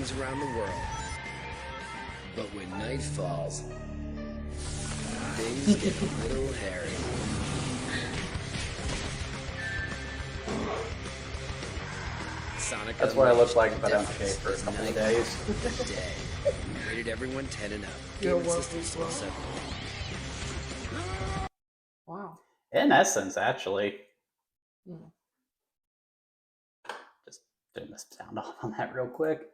things around the world. But when night falls, things get a little hairy. Sonic That's what I look like if I don't shave for a couple of days. Rated everyone 10 and up. Your Gaming work system is still wrong. 7. Wow. In essence, actually. Hmm. Just turn this sound off on that real quick.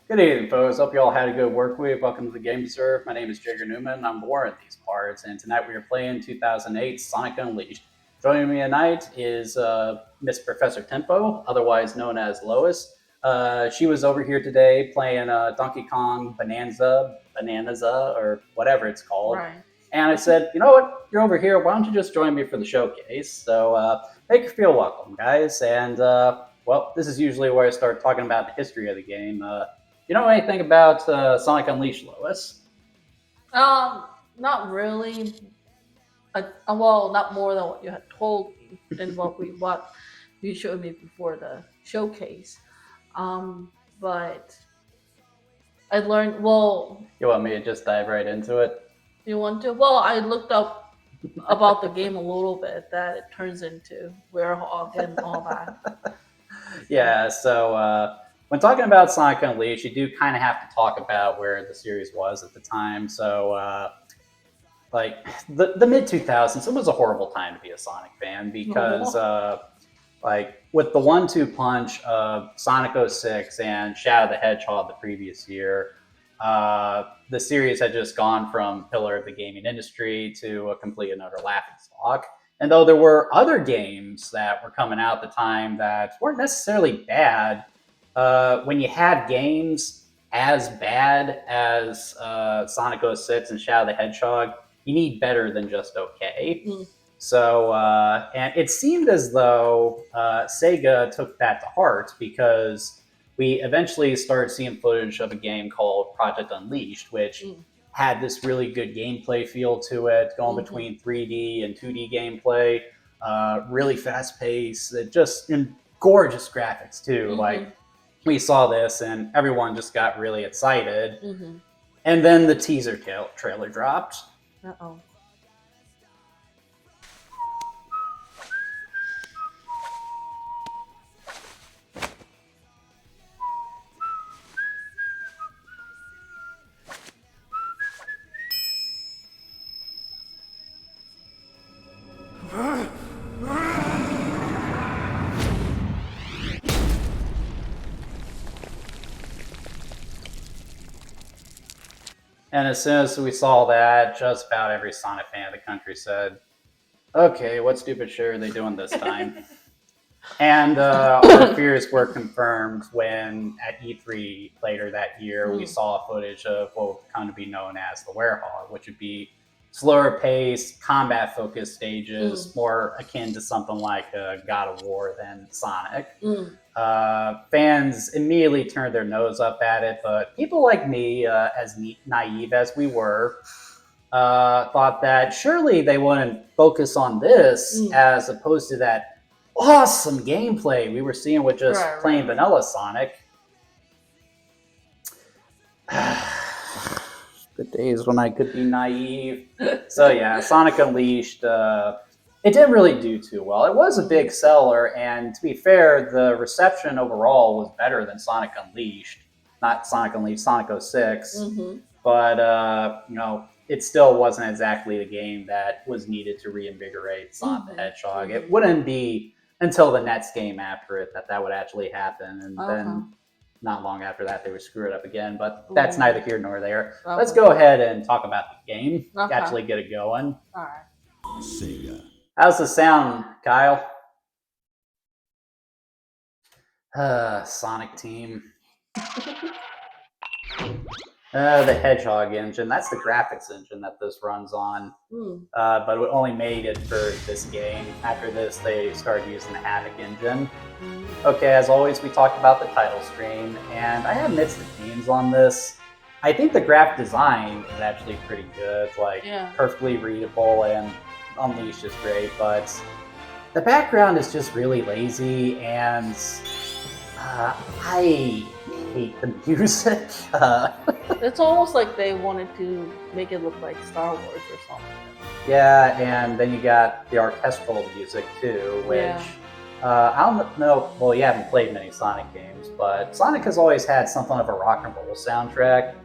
Good evening, folks. Hope you all had a good work week. Welcome to the Game Reserve. My name is Jigger Newman. I'm Warren these parts, and tonight we are playing 2008 Sonic Unleashed. Joining me tonight is Miss Professor Tempo, otherwise known as Lois. She was over here today playing Donkey Kong Bonanza, or whatever it's called. Right. And I said, you know what? You're over here. Why don't you just join me for the showcase? So make her feel welcome, guys. And, well, this is usually where I start talking about the history of the game. You know anything about Sonic Unleashed, Lois? Not really. Well, not more than what you had told me and what you showed me before the showcase. But I learned. Well, You want me to just dive right into it? you want to? Well, I looked up about the game a little bit. That it turns into Werehog and all that. Yeah, so when talking about Sonic Unleashed, you do kind of have to talk about where the series was at the time. So, like, the mid-2000s, it was a horrible time to be a Sonic fan because, like, with the 1-2 punch of Sonic 06 and Shadow the Hedgehog the previous year, the series had just gone from pillar of the gaming industry to a complete and utter laughingstock. And though there were other games that were coming out at the time that weren't necessarily bad, when you had games as bad as Sonic 06 and Shadow the Hedgehog, you need better than just okay. Mm. So, and it seemed as though Sega took that to heart because we eventually started seeing footage of a game called Project Unleashed, which had this really good gameplay feel to it, going between 3D and 2D gameplay, really fast paced, just in gorgeous graphics too. Like, we saw this and everyone just got really excited. And then the teaser trailer dropped. Uh-oh. And as soon as we saw that, just about every Sonic fan of the country said, okay, what stupid shit are they doing this time? And our fears were confirmed when at E3 later that year, we saw footage of what would come to be known as the Werehog, which would be slower paced, combat focused stages, more akin to something like God of War than Sonic. Fans immediately turned their nose up at it, but people like me, as naive as we were, thought that surely they wouldn't focus on this as opposed to that awesome gameplay we were seeing with just plain vanilla Sonic. The days when I could be naive. So yeah, Sonic Unleashed, it didn't really do too well. It was a big seller, and to be fair, the reception overall was better than Sonic Unleashed. Not Sonic Unleashed, Sonic 06. But, you know, it still wasn't exactly the game that was needed to reinvigorate Sonic the Hedgehog. It wouldn't be until the next game after it that would actually happen, and then not long after that they would screw it up again, but that's neither here nor there. Let's go ahead and talk about the game, actually get it going. Alright. Sega. How's the sound, Kyle? Sonic Team. The Hedgehog engine, that's the graphics engine that this runs on. But it only made it for this game. After this, they started using the Havoc engine. Okay, as always, we talked about the title screen, and I have mixed opinions on this. I think the graphic design is actually pretty good, like perfectly readable, and Unleashed is great, but the background is just really lazy, and I hate the music. It's almost like they wanted to make it look like Star Wars or something. Yeah, and then you got the orchestral music too, which Yeah. I don't know. Well, you haven't played many Sonic games, but Sonic has always had something of a rock and roll soundtrack,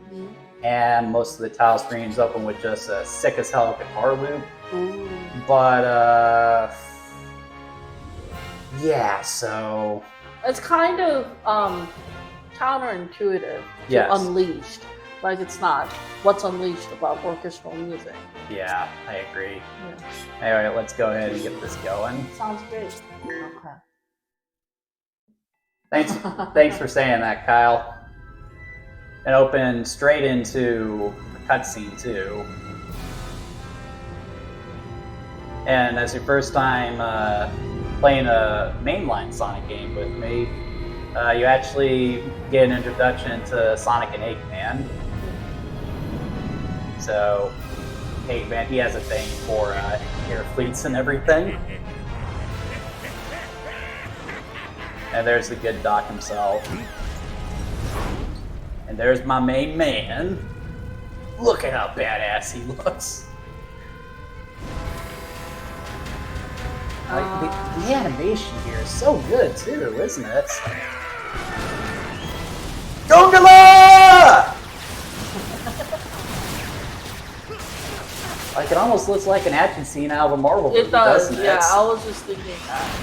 and most of the tile screens open with just a sick as hell guitar loop. Ooh. But yeah, so It's kind of counterintuitive to Yes. Unleashed. Like it's not what's Unleashed about orchestral music. yeah, I agree. Yeah. Anyway, let's go ahead and get this going. Sounds great. Okay. Thanks for saying that, Kyle. And open straight into a cutscene too. And as your first time playing a mainline Sonic game with me, you actually get an introduction to Sonic and Eggman. So, Eggman, he has a thing for air fleets and everything. And there's the good Doc himself. And there's my main man. Look at how badass he looks. Like, the animation here is so good too, isn't it? Gongola! Like, it almost looks like an action scene out of a Marvel movie, It does. doesn't it? Yeah, I was just thinking that.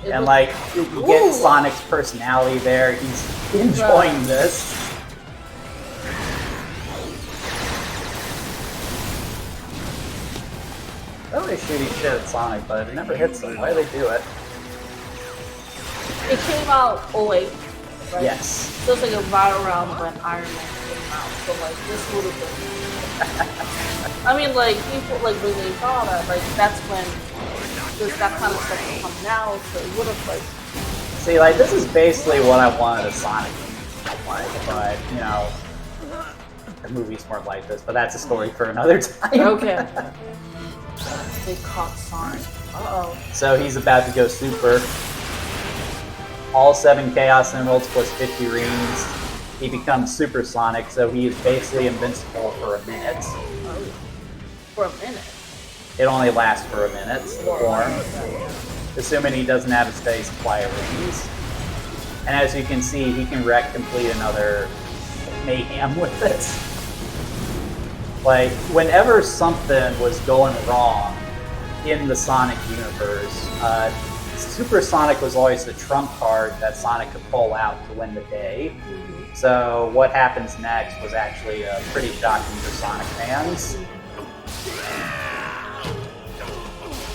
It And looks- like, you get Ooh. Sonic's personality there. He's enjoying this. Really shooting shit at Sonic, but it never hits him. Why do they do it? It came out 08, right? Yes. So it's like a right around when Iron Man came out. So like this would have been. I mean, like people like when they saw that, like that's when that kind of stuff was coming out. So it would have like. See, like, this is basically what I wanted a Sonic movie to like, but, you know, the movies weren't like this, but that's a story for another time. Okay. They caught Sonic. Uh-oh. So he's about to go super. All 7 Chaos Emeralds plus 50 rings. He becomes Super Sonic, so he is basically invincible for a minute. For a minute. It only lasts for a minute, the form. Assuming he doesn't have a steady supply of rings. And as you can see, he can wreck complete another mayhem with it. Like, whenever something was going wrong in the Sonic universe, Super Sonic was always the trump card that Sonic could pull out to win the day. So what happens next was actually pretty shocking for Sonic fans.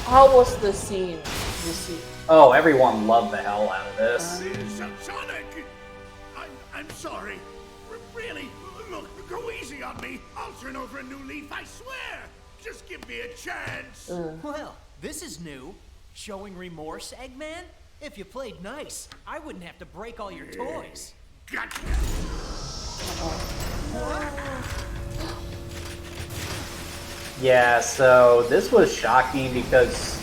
How was the scene received? Oh, everyone loved the hell out of this. Sonic! I'm sorry. Really, look, go easy on me. I'll turn over a new leaf, I swear. Just give me a chance. Well, this is new. Showing remorse, Eggman? If you played nice, I wouldn't have to break all your toys. Gotcha. Yeah, so this was shocking because,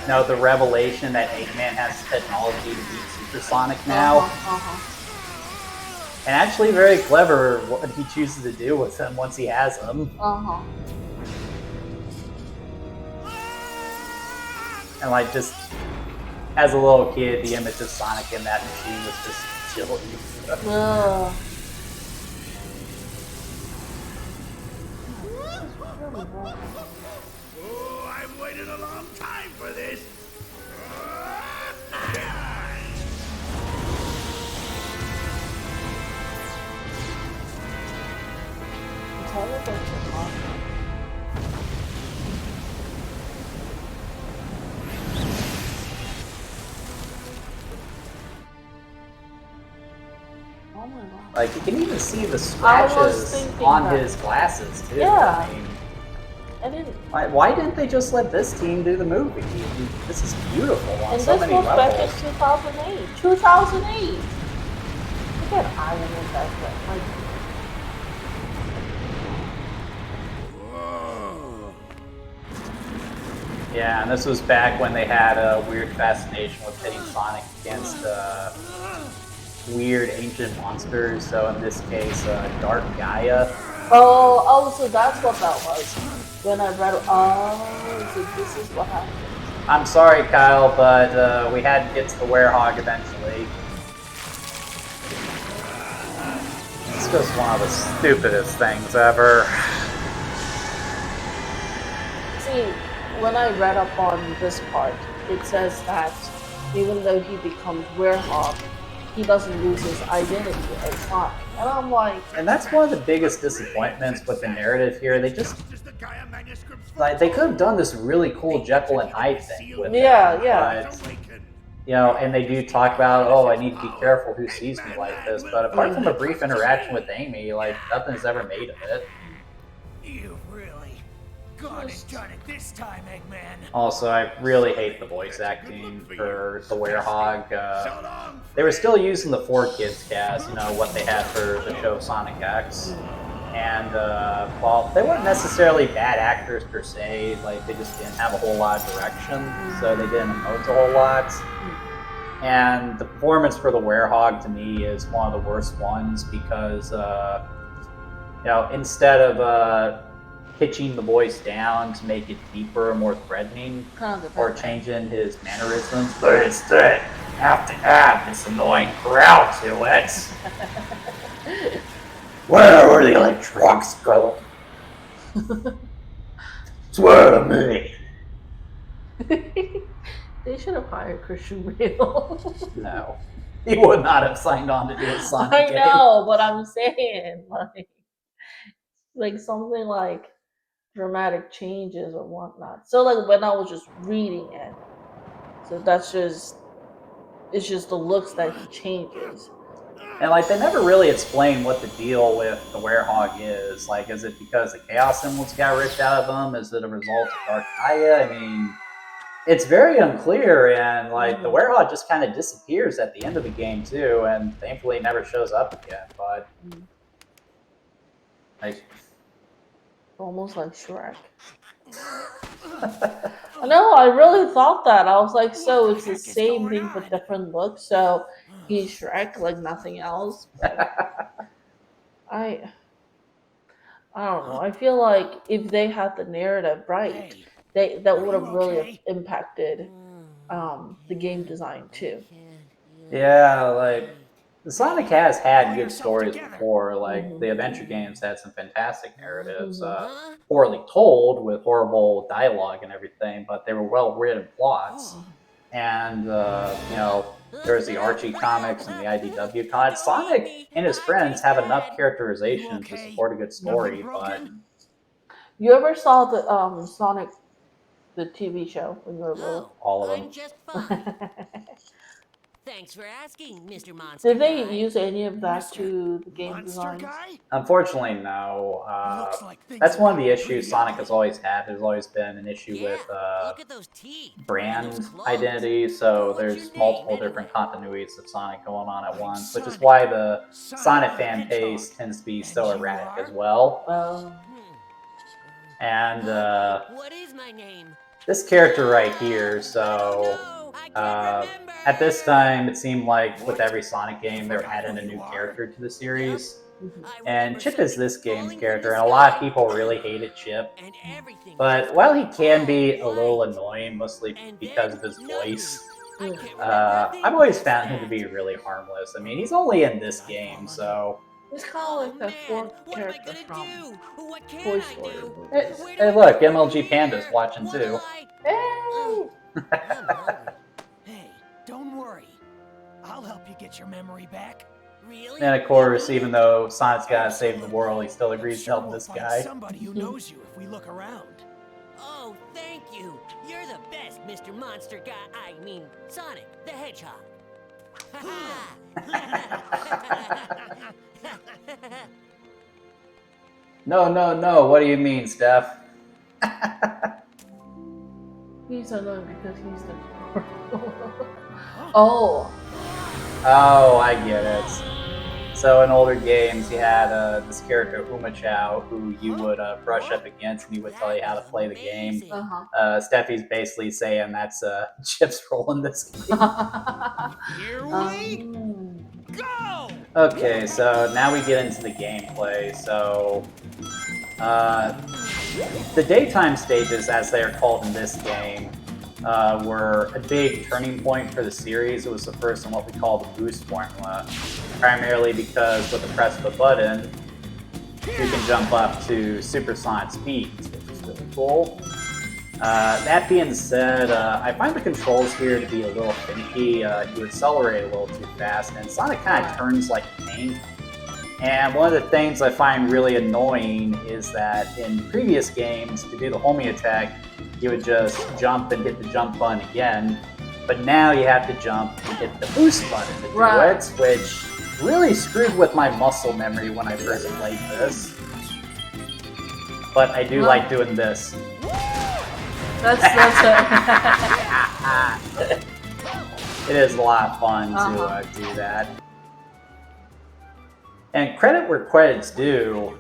you know, the revelation that Eggman has technology to beat Super Sonic now. And actually very clever what he chooses to do with him once he has him. And like, just as a little kid, the image of Sonic in that machine was just chilling. Oh, I've waited a long time for this. Oh my god. Like, you can even see the I was scratches thinking on that. his glasses, too. Yeah. I mean, I didn't. why didn't they just let this team do the movie? This is beautiful on And so this many was back in levels. 2008. 2008. Look at Iron Man back then. Like, Yeah, and this was back when they had a weird fascination with pitting Sonic against weird ancient monsters. So in this case, Dark Gaia. Oh, so that's what that was. When I read, so this is what happened. I'm sorry, Kyle, but we had to get to the Werehog eventually. It's just one of the stupidest things ever. See, when I read up on this part, it says that even though he becomes Werehog, he doesn't lose his identity as Sonic. And I'm like... And that's one of the biggest disappointments with the narrative here. They just... like, they could have done this really cool Jekyll and Hyde thing with Yeah, him, yeah. but, you know, and they do talk about, oh, I need to be careful who sees me like this. But apart from a brief interaction with Amy, like, nothing's ever made of it. You really got it done it this time, Eggman. Also, I really hate the voice acting for the Werehog. They were still using the 4Kids cast, you know, what they had for the show Sonic X. And, well, they weren't necessarily bad actors per se, like, they just didn't have a whole lot of direction, so they didn't emote a whole lot. And the performance for the Werehog, to me, is one of the worst ones because, you know, instead of pitching the voice down to make it deeper and more threatening, or changing his mannerisms, but instead have to add this annoying growl to it. Where were the electronics go? Swear to me. They should have hired Christian Bale. No. He would not have signed on to do a Sonic game. I know, but I'm saying, like something like dramatic changes or whatnot. So like when I was just reading it, so that's just, it's just the looks that he changes. And like they never really explain what the deal with the Werehog is. Like, is it because the Chaos Symbols got ripped out of him? Is it a result of Dark Gaia? I mean, it's very unclear, and like the Werehog just kind of disappears at the end of the game too, and thankfully never shows up again. But like, Almost like Shrek. No, I really thought that. I was like, so it's the same thing but different look. So he's Shrek like nothing else. I don't know. I feel like if they had the narrative right, that would have really impacted the game design too. yeah, like the Sonic has had good stories before. Like the adventure games had some fantastic narratives, poorly told with horrible dialogue and everything, but they were well written plots. And you know, there's the Archie comics and the IDW comics. Sonic and his friends have enough characterization to support a good story, but You ever saw the Sonic the TV show when you were little? all of them. I'm just fine. Thanks for asking, Mr. Monster Did they Guy. use any of that to the game Monster designs? guy? Unfortunately, no. Looks like things That's have one of the gotten issues pretty Sonic ugly. has always had. There's always been an issue Yeah, with look at those teeth. brand Those clothes. identity, so What's there's your name, multiple different anyway? continuities of Sonic going on at once, which is Sonic. why the Sonic Sonic the fan Hedgehog. base tends to be so And you erratic are? as well. Hmm. And What is my name? this character right here, so No, I can't remember. at this time it seemed like with every Sonic game they're adding a new character to the series. I And remember Chip is something this game's falling from character, the and a lot of sky. people really hated Chip. And everything But was while he can be a all little white. annoying, mostly And because then of his nothing. voice, I can't remember a thing I've always past found him to that. be really harmless. I mean, he's only in this game, so... It's kind of like that fourth What am I character gonna from do? What can Toy I Story do? movies. Where do Hey, I look, go? MLG Panda's watching too. What'll I- Hey! I'm hungry. Hey, don't worry. I'll help you get your memory back. Really? And of course, even though Sonic's gotta save the world, he still agrees to Sure, help we'll this find guy. somebody who knows you if we look around. Oh, thank you. You're the best, Mr. Monster Guy. I mean, Sonic the Hedgehog. No, what do you mean, Steph? He's annoying because he's the Oh, Oh, I get it. So in older games, you had this character Umachao who you would brush up against, and he would tell you how to play the game. Steffi's basically saying that's Chip's role in this game. Here we Okay, so now we get into the gameplay. So, the daytime stages, as they are called in this game, were a big turning point for the series. It was the first in what we call the boost formula, primarily because with the press of a button, you can jump up to supersonic speeds, which is really cool. That being said, I find the controls here to be a little finicky. You accelerate a little too fast, and Sonic kind of turns like a tank. And one of the things I find really annoying is that in previous games, to do the homing attack, you would just jump and hit the jump button again. But now you have to jump and hit the boost button to do it, which really screwed with my muscle memory when I first played this. But I do like doing this. That's it. It is a lot of fun to do that. And credit where credit's due,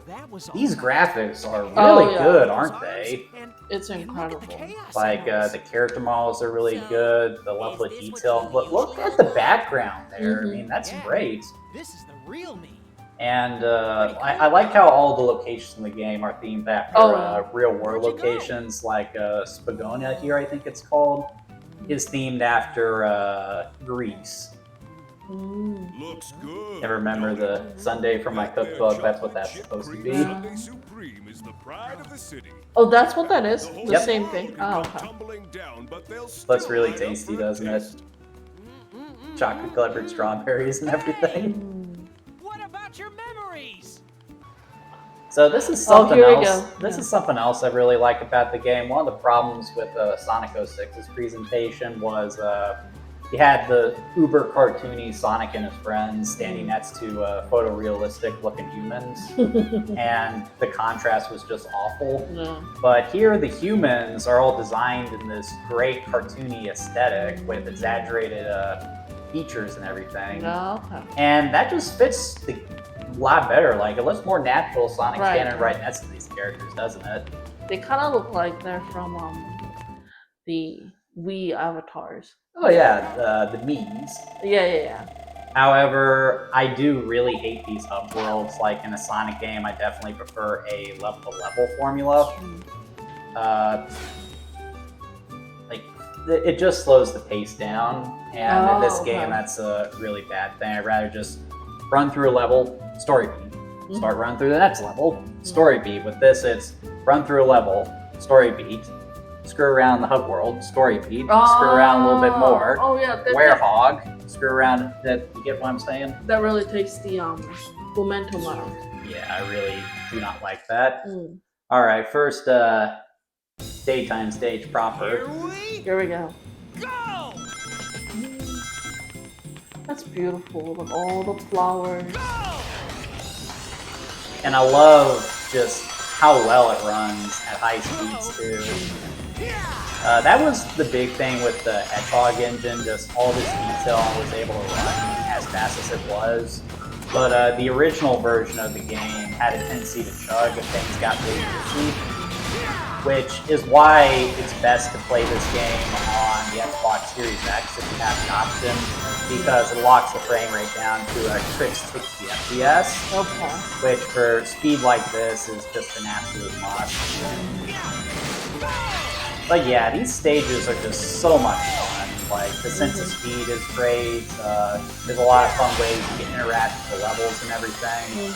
these graphics are really good, aren't they? It's incredible. Like, the character models are really good, the level of detail. But look at the background there. I mean, that's great. This is the real me. And I like how all the locations in the game are themed after real-world locations, like Spagonia here, I think it's called, is themed after Greece. Looks good. I remember the Sunday from my cookbook, that's what that's supposed to be. Sunday Supreme is the pride of the city. Oh, that's what that is? The same thing? Oh, okay. Looks really tasty, doesn't it? Chocolate-covered strawberries and everything. What about your memories? So this is something here we else. go. This is something else I really like about the game. One of the problems with Sonic 06's presentation was you had the uber cartoony Sonic and his friends standing next to photorealistic looking humans, and the contrast was just awful. Yeah. But here the humans are all designed in this great cartoony aesthetic with exaggerated features and everything. Oh, okay. And that just fits a lot better. Like, it looks more natural Sonic standing right next to these characters, doesn't it? They kind of look like they're from the Wii avatars. Oh yeah, the memes. Yeah. However, I do really hate these hub worlds. Like in a Sonic game, I definitely prefer a level formula. Like, it just slows the pace down, and in this game, that's a really bad thing. I'd rather just run through a level, story beat, start running through the next level, story beat. With this, it's run through a level, story beat, screw around the hub world, story beat, screw around a little bit more. Oh yeah, Werehog, screw around. That, you get what I'm saying? that really takes the momentum out. Yeah, I really do not like that. All right, first daytime stage proper. Here we go. Go! That's beautiful with all the flowers. And I love just how well it runs at high speeds too. That was the big thing with the Hedgehog engine, just all this detail was able to run as fast as it was. But the original version of the game had a tendency to chug if things got really busy, which is why it's best to play this game on the Xbox Series X if you have the option, because it locks the frame rate down to a crisp 60 FPS, Okay. which for speed like this is just an absolute must. But yeah, these stages are just so much fun. Like, the sense of speed is great. There's a lot of fun ways you can interact with the levels and everything.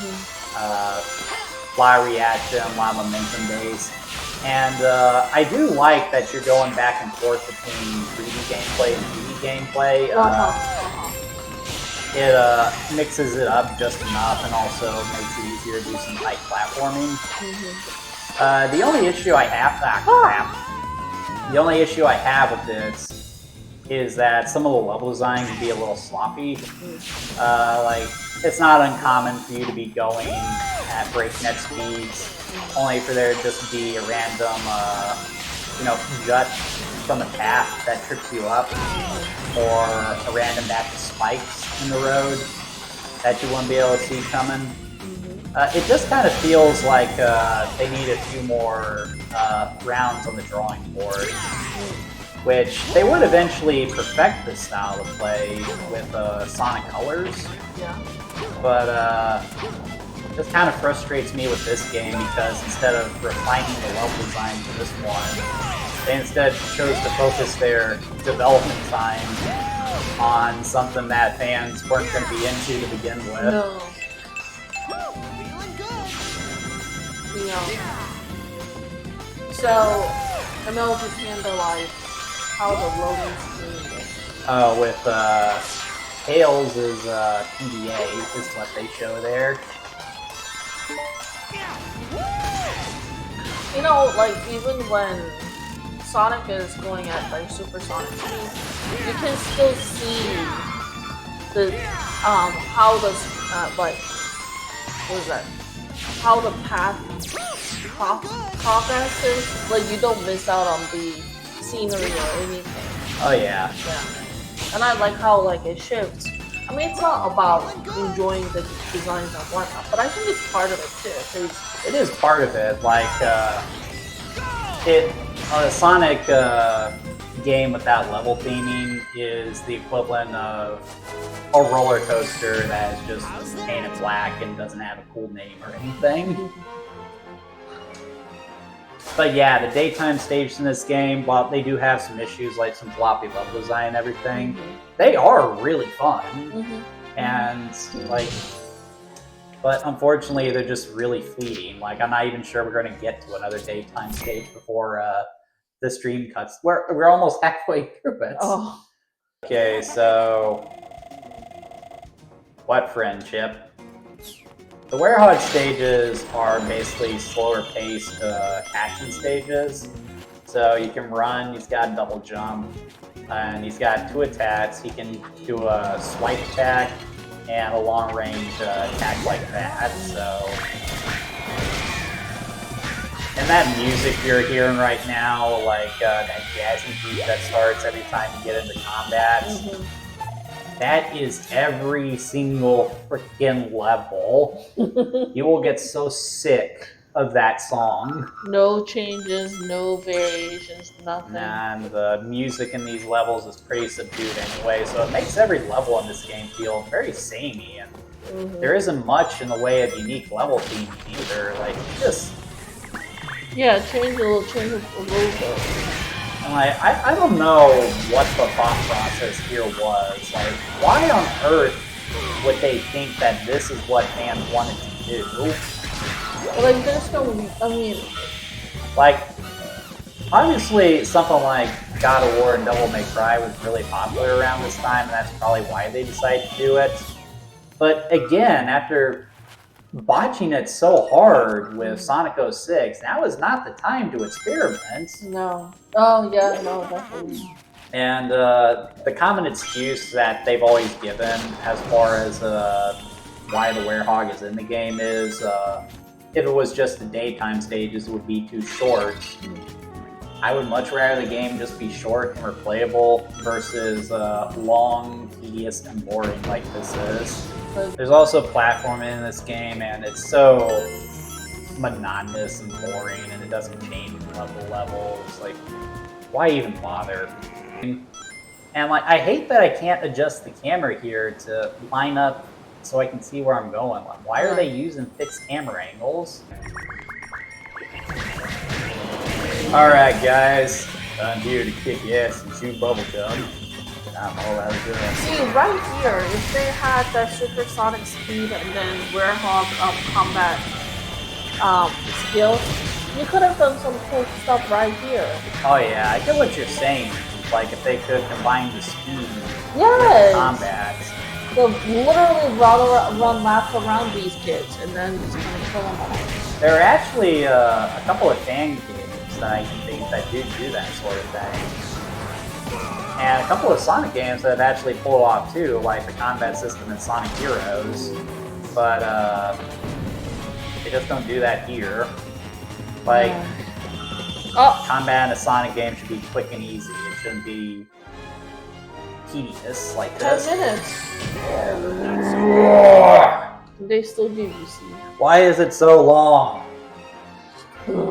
Fly reaction, a lot of momentum base. And I do like that you're going back and forth between 3D gameplay and 2D gameplay. It mixes it up just enough and also makes it easier to do some tight platforming. The only issue I have, The only issue I have with this is that some of the level design can be a little sloppy. Like, it's not uncommon for you to be going at breakneck speeds, only for there to just be a random, jut from the path that trips you up, or a random batch of spikes in the road that you wouldn't be able to see coming. It just kind of feels like they need a few more rounds on the drawing board. which they would eventually perfect this style of play with Sonic Colors. Yeah. But it just kind of frustrates me with this game because instead of refining the level design for this one, they instead chose to focus their development time on something that fans weren't going to be into to begin with. No. Feeling good. You know. So, I know if you can like how the loading screen is. With Tails is PDA is what they show there. You know, like even when Sonic is going at like supersonic speed, you can still see the how the like what is that? How the path progresses. Like you don't miss out on the scenery or anything. Oh yeah. Yeah. And I like how like it shifts. I mean, it's not about enjoying the designs and whatnot, but I think it's part of it too. 'Cause It is part of it. Like a Sonic game with that level theming is the equivalent of a roller coaster that is just painted black and doesn't have a cool name or anything. But yeah, the daytime stages in this game, while they do have some issues like some floppy level design and everything, they are really fun. And like, but unfortunately they're just really fleeting. Like I'm not even sure we're going to get to another daytime stage before the stream cuts. We're almost halfway through it. oh, Okay, so what friendship? The Werehog stages are basically slower paced action stages. So you can run, he's got a double jump, and he's got 2 attacks. He can do a swipe attack and a long range attack like that. So, and that music you're hearing right now, like that jazzy beat that starts every time you get into combat, that is every single freaking level. You will get so sick of that song. no changes, no variations, nothing. And the music in these levels is pretty subdued anyway, so it makes every level in this game feel very samey, and there isn't much in the way of unique level theming either. Like, just... Yeah, change a little bit. And like, I don't know what the thought process here was. Like, why on earth would they think that this is what fans wanted to do? Like, there's no, I mean... Like, obviously, something like God of War and Devil May Cry was really popular around this time, and that's probably why they decided to do it. But again, after botching it so hard with Sonic 06, now is not the time to experiment. No. Oh, yeah, no, definitely. And the common excuse that they've always given as far as why the Werehog is in the game is if it was just the daytime stages, it would be too short. I would much rather the game just be short and replayable versus long, tedious, and boring like this is. There's also platforming in this game, and it's so monotonous and boring, and it doesn't change from level to level. It's like, why even bother? And like, I hate that I can't adjust the camera here to line up so I can see where I'm going. Like, why are they using fixed camera angles? Alright guys, I'm here to kick ass and chew bubblegum. I'm all out of gun. See, right here, if they had that supersonic speed and then Werehog combat skills, you could have done some cool stuff right here. Oh yeah, I get what you're saying. Like if they could combine the speed with Yes! combat. So literally run laps around these kids and then just kind of kill them all. There are actually a couple of fan games that I can think that do that sort of thing. And a couple of Sonic games that have actually pulled off too, like the combat system in Sonic Heroes. But they just don't do that here. Like, combat in a Sonic game should be quick and easy. It shouldn't be tedious like 10 this. minutes. They still give you see. Why is it so long?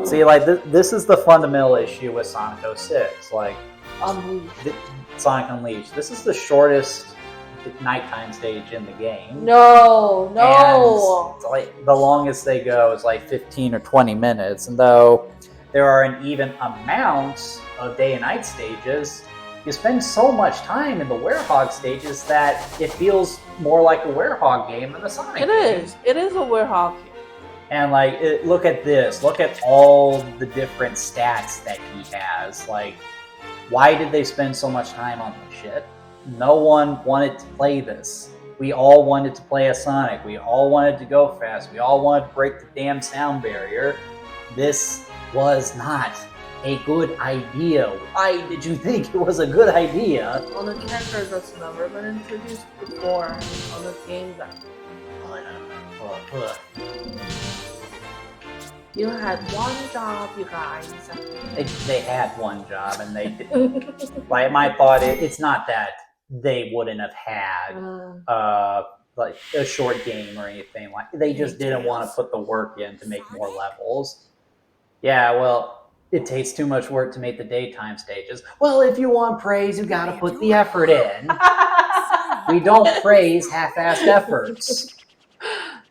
See, like, this is the fundamental issue with Sonic 06. Like, Unleashed. Sonic Unleashed. This is the shortest nighttime stage in the game. No. And it's like the longest they go is like 15 or 20 minutes. And though there are an even amount of day and night stages, you spend so much time in the Werehog stages that it feels more like a Werehog game than a Sonic game. It is a Werehog game. And like, look at this. Look at all the different stats that he has. Like, why did they spend so much time on this shit? No one wanted to play this. We all wanted to play a Sonic. We all wanted to go fast. We all wanted to break the damn sound barrier. This was not a good idea. Why did you think it was a good idea? On a character that's never been introduced before on a game that you had one job, you guys. They had one job, and they did. Like, my thought, it's not that they wouldn't have had like a short game or anything. Like, they just didn't want to put the work in to make more levels. Yeah, well, it takes too much work to make the daytime stages. Well, if you want praise, you gotta put the effort in. We don't praise half-assed efforts.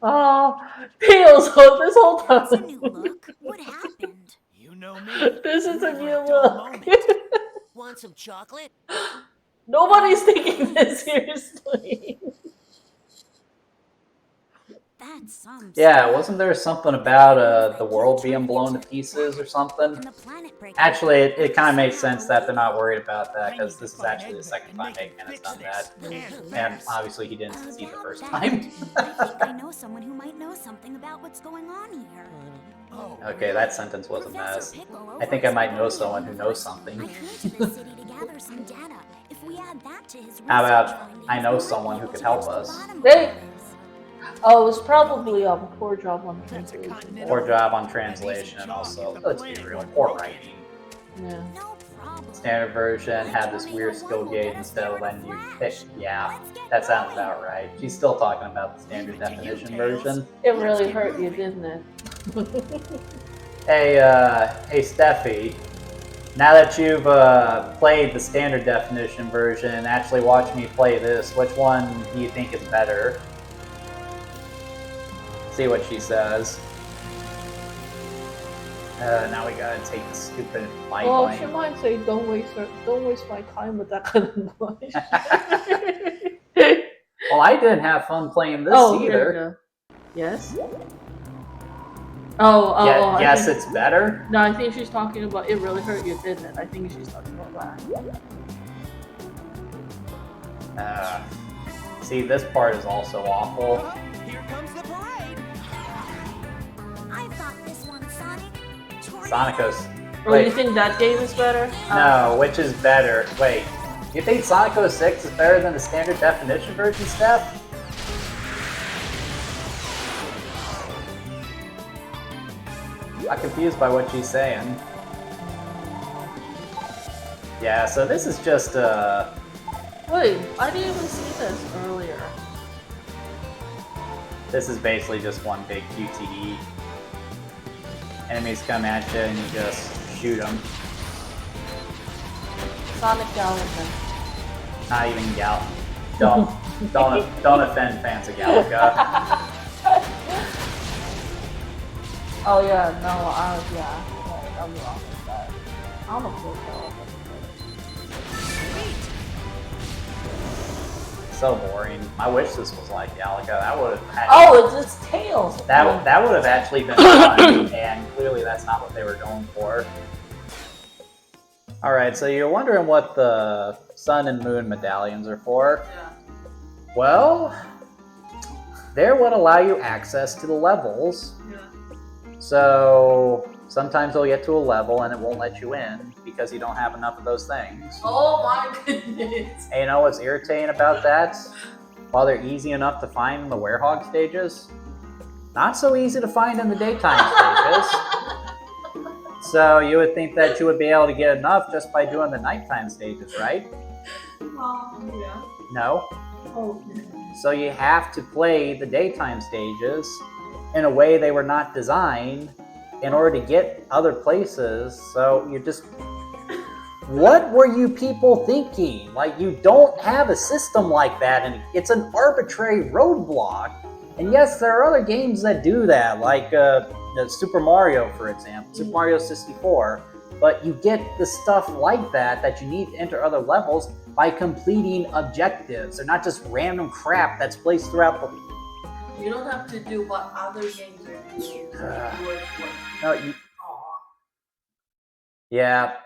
Oh, Tails, this whole That's a time. new look. What happened? You know me. This is a Never new a dull look. moment. Want some chocolate? Nobody's taking this seriously. That's some Yeah, stuff. wasn't there something about the world being blown to pieces or something? And the planet breaking. Actually, it kind of makes sense that they're not worried about that, because this is actually the second time Eggman has done that. And obviously he didn't succeed the first time. I think I know someone who might know something about what's going on here. Okay, that sentence was a mess. Professor Piccolo I think I might know over someone at who the knows university. something. I came to the city to gather some data. If we add that to his How research about, findings, I know we might someone be who able could to help get to the us. bottom of They- this. Oh, it was probably a poor job on translation. Poor job on translation, and also, let's be real, poor writing. Yeah. No problem. Standard version had this weird skill gauge instead of letting you pick. Yeah, that sounds about right. She's still talking about the standard definition version. It really hurt you, didn't it? Hey, Steffi. Now that you've played the standard definition version and actually watched me play this, which one do you think is better? See what she says. Now we gotta take the stupid mic. Well, she might say, "Don't waste my time with that kind of noise." Well, I didn't have fun playing this Here we either. go. Yes. Oh. Yes, it's better. No, I think she's talking about it really hurt you, didn't it? I think she's talking about that. See, this part is also awful. Here comes the parade. I thought this one, Sonic. Sonicos. Oh, you think that game is better? No, which is better? Wait, you think Sonic 06 is better than the standard definition version, Steph? I'm confused by what she's saying. Yeah, so this is just Wait, I didn't even see this earlier. this is basically just one big QTE. Enemies come at you and you just shoot them. Sonic Galaga. Not even Gal. Don't offend fans of Galaga. Oh yeah, no, I'm wrong with that. I'm a cool Galaga. So boring. I wish this was like Galaga. That would have. Oh, it's just Tails. That would have actually been fun, and clearly that's not what they were going for. Alright, so you're wondering what the Sun and Moon medallions are for? Yeah. Well, they're what allow you access to the levels. Yeah. So sometimes you'll get to a level and it won't let you in because you don't have enough of those things. Oh my goodness. And you know what's irritating about that? While they're easy enough to find in the Werehog stages, not so easy to find in the daytime stages. So you would think that you would be able to get enough just by doing the nighttime stages, right? Yeah. No. Okay. So you have to play the daytime stages in a way they were not designed in order to get other places. So you're just what were you people thinking? Like, you don't have a system like that, and it's an arbitrary roadblock. And yes, there are other games that do that, like Super Mario, for example, Super Mario 64. But you get the stuff like that you need to enter other levels by completing objectives. They're not just random crap that's placed throughout the... You don't have to do what other games are doing. No, yeah.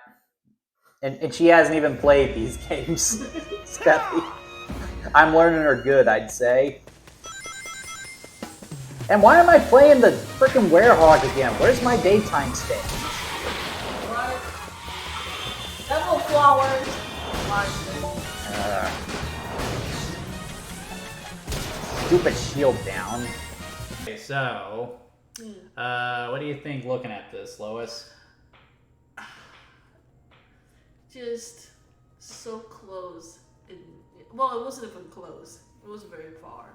And she hasn't even played these games, Steffi. I'm learning her good, I'd say. And why am I playing the freaking Werehog again? Where's my daytime stage? Right. Several flowers. Stupid shield down. Okay, so, what do you think looking at this, Lois? Just so close. Well, it wasn't even close. It was very far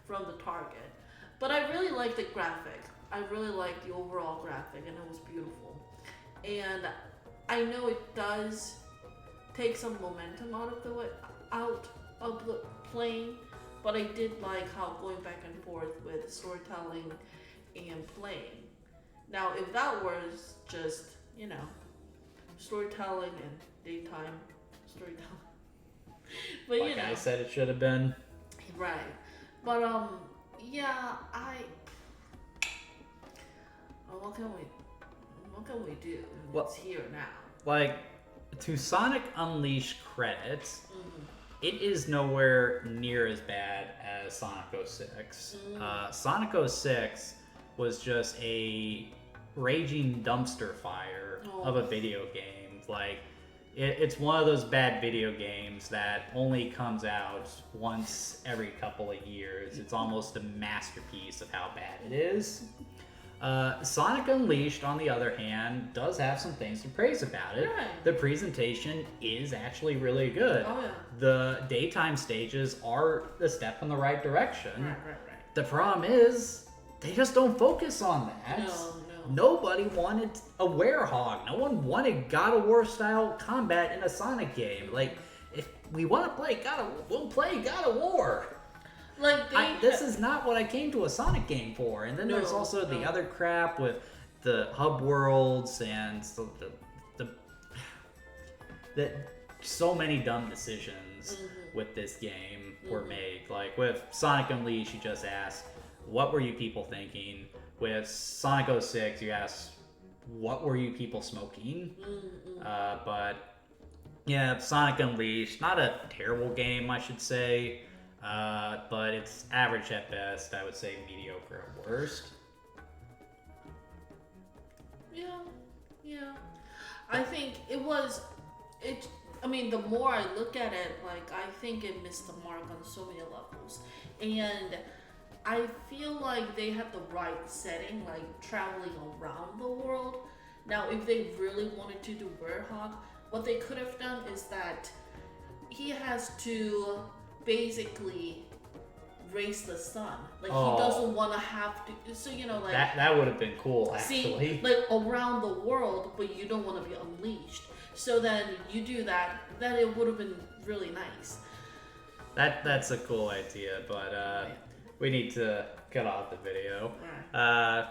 from the target. But I really liked the graphic. I really liked the overall graphic, and it was beautiful. And I know it does take some momentum out of the playing, but I did like how going back and forth with storytelling and playing. Now, if that was just, storytelling and daytime storytelling, but like I said, it should have been. Right. But yeah, what can we do? Well, it's here now. Like, to Sonic Unleashed credits, it is nowhere near as bad as Sonic 06. Sonic 06 was just a raging dumpster fire of a video game. Like, it's one of those bad video games that only comes out once every couple of years. It's almost a masterpiece of how bad it is. Sonic Unleashed, on the other hand, does have some things to praise about it. Right. The presentation is actually really good. Oh, yeah. The daytime stages are a step in the right direction. Right. The problem is, they just don't focus on that. No. Nobody wanted a Werehog. No one wanted God of War style combat in a Sonic game. Like, if we want to play we'll play God of War. Like this is not what I came to a Sonic game for. And then there's also the other crap with the hub worlds and the so many dumb decisions with this game were made. Like with Sonic Unleashed, you just asked, what were you people thinking? With Sonic 06, you asked, what were you people smoking? But yeah, Sonic Unleashed, not a terrible game, I should say. But it's average at best. I would say mediocre at worst. Yeah. I think it was. I mean, the more I look at it, like, I think it missed the mark on so many levels, and I feel like they had the right setting, like traveling around the world. Now, if they really wanted to do Werehog, what they could have done is that he has to basically race the sun. Like, he doesn't want to have to. So, like that would have been cool, actually. See, like around the world, but you don't want to be unleashed. So then you do that. Then it would have been really nice. That's a cool idea, but we need to cut off the video. Right.